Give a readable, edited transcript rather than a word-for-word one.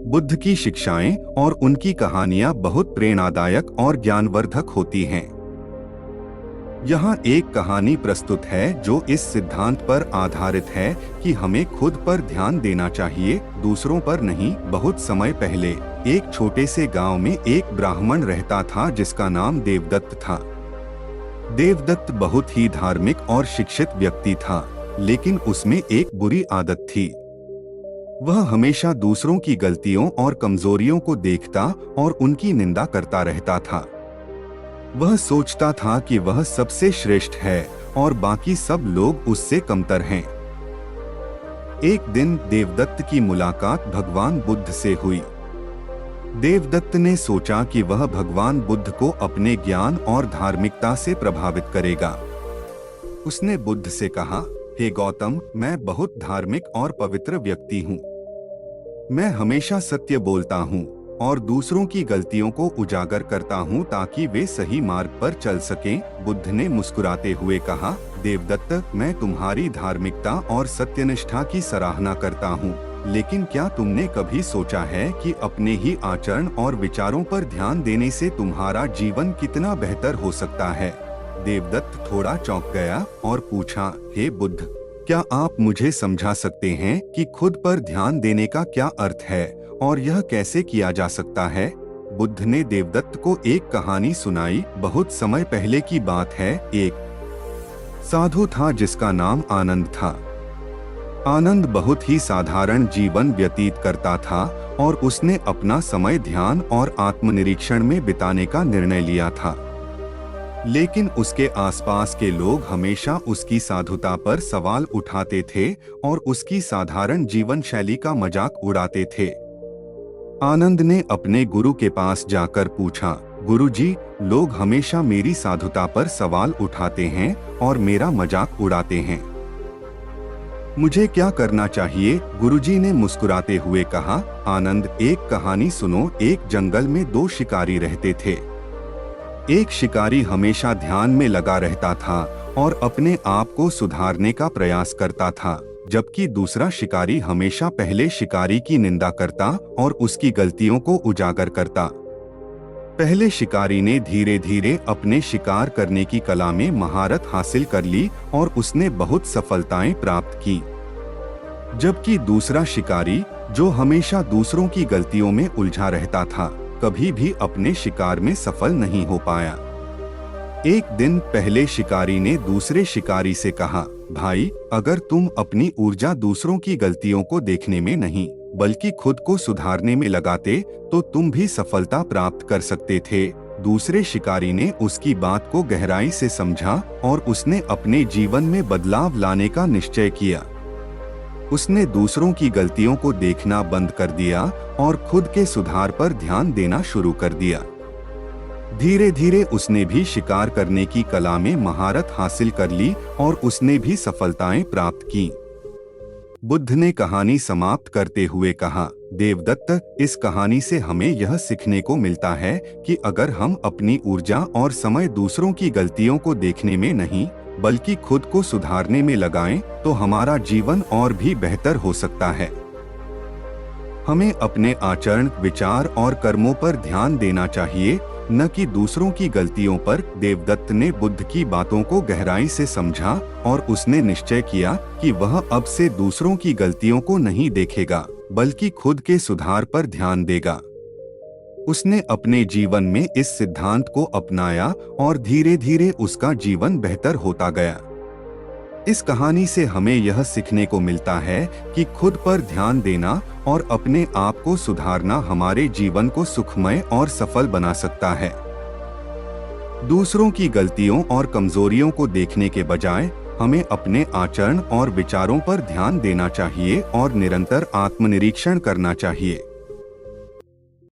बुद्ध की शिक्षाएं और उनकी कहानियां बहुत प्रेरणादायक और ज्ञानवर्धक होती हैं। यहाँ एक कहानी प्रस्तुत है जो इस सिद्धांत पर आधारित है कि हमें खुद पर ध्यान देना चाहिए, दूसरों पर नहीं। बहुत समय पहले एक छोटे से गांव में एक ब्राह्मण रहता था जिसका नाम देवदत्त था। देवदत्त बहुत ही धार्मिक और शिक्षित व्यक्ति था, लेकिन उसमें एक बुरी आदत थी। वह हमेशा दूसरों की गलतियों और कमजोरियों को देखता और उनकी निंदा करता रहता था। वह सोचता था कि वह सबसे श्रेष्ठ है और बाकी सब लोग उससे कमतर हैं। एक दिन देवदत्त की मुलाकात भगवान बुद्ध से हुई। देवदत्त ने सोचा कि वह भगवान बुद्ध को अपने ज्ञान और धार्मिकता से प्रभावित करेगा। उसने बुद्ध से कहा, हे गौतम, मैं बहुत धार्मिक और पवित्र व्यक्ति हूँ। मैं हमेशा सत्य बोलता हूँ और दूसरों की गलतियों को उजागर करता हूँ ताकि वे सही मार्ग पर चल सकें। बुद्ध ने मुस्कुराते हुए कहा, देवदत्त, मैं तुम्हारी धार्मिकता और सत्यनिष्ठा की सराहना करता हूँ, लेकिन क्या तुमने कभी सोचा है कि अपने ही आचरण और विचारों पर ध्यान देने से तुम्हारा जीवन कितना बेहतर हो सकता है? देवदत्त थोड़ा चौंक गया और पूछा, हे बुद्ध, क्या आप मुझे समझा सकते हैं कि खुद पर ध्यान देने का क्या अर्थ है और यह कैसे किया जा सकता है? बुद्ध ने देवदत्त को एक कहानी सुनाई। बहुत समय पहले की बात है। एक साधु था जिसका नाम आनंद था। आनंद बहुत ही साधारण जीवन व्यतीत करता था और उसने अपना समय ध्यान और आत्मनिरीक्षण में बिताने का निर्णय लिया था। लेकिन उसके आसपास के लोग हमेशा उसकी साधुता पर सवाल उठाते थे और उसकी साधारण जीवन शैली का मजाक उड़ाते थे। आनंद ने अपने गुरु के पास जाकर पूछा, गुरुजी, लोग हमेशा मेरी साधुता पर सवाल उठाते हैं और मेरा मजाक उड़ाते हैं। मुझे क्या करना चाहिए? गुरुजी ने मुस्कुराते हुए कहा, आनंद, एक कहानी सुनो। एक जंगल में दो शिकारी रहते थे। एक शिकारी हमेशा ध्यान में लगा रहता था और अपने आप को सुधारने का प्रयास करता था, जबकि दूसरा शिकारी हमेशा पहले शिकारी की निंदा करता और उसकी गलतियों को उजागर करता। पहले शिकारी ने धीरे धीरे अपने शिकार करने की कला में महारत हासिल कर ली और उसने बहुत सफलताएं प्राप्त की, जबकि दूसरा शिकारी, जो हमेशा दूसरों की गलतियों में उलझा रहता था, कभी भी अपने शिकार में सफल नहीं हो पाया। एक दिन पहले शिकारी ने दूसरे शिकारी से कहा, भाई, अगर तुम अपनी ऊर्जा दूसरों की गलतियों को देखने में नहीं बल्कि खुद को सुधारने में लगाते तो तुम भी सफलता प्राप्त कर सकते थे। दूसरे शिकारी ने उसकी बात को गहराई से समझा और उसने अपने जीवन में बदलाव लाने का निश्चय किया। उसने दूसरों की गलतियों को देखना बंद कर दिया और खुद के सुधार पर ध्यान देना शुरू कर दिया। धीरे धीरे उसने भी शिकार करने की कला में महारत हासिल कर ली और उसने भी सफलताएं प्राप्त की। बुद्ध ने कहानी समाप्त करते हुए कहा, देवदत्त, इस कहानी से हमें यह सीखने को मिलता है कि अगर हम अपनी ऊर्जा और समय दूसरों की गलतियों को देखने में नहीं बल्कि खुद को सुधारने में लगाएं तो हमारा जीवन और भी बेहतर हो सकता है। हमें अपने आचरण, विचार और कर्मों पर ध्यान देना चाहिए, न कि दूसरों की गलतियों पर। देवदत्त ने बुद्ध की बातों को गहराई से समझा और उसने निश्चय किया कि वह अब से दूसरों की गलतियों को नहीं देखेगा बल्कि खुद के सुधार पर ध्यान देगा। उसने अपने जीवन में इस सिद्धांत को अपनाया और धीरे धीरे उसका जीवन बेहतर होता गया। इस कहानी से हमें यह सीखने को मिलता है कि खुद पर ध्यान देना और अपने आप को सुधारना हमारे जीवन को सुखमय और सफल बना सकता है। दूसरों की गलतियों और कमजोरियों को देखने के बजाय हमें अपने आचरण और विचारों पर ध्यान देना चाहिए और निरंतर आत्मनिरीक्षण करना चाहिए।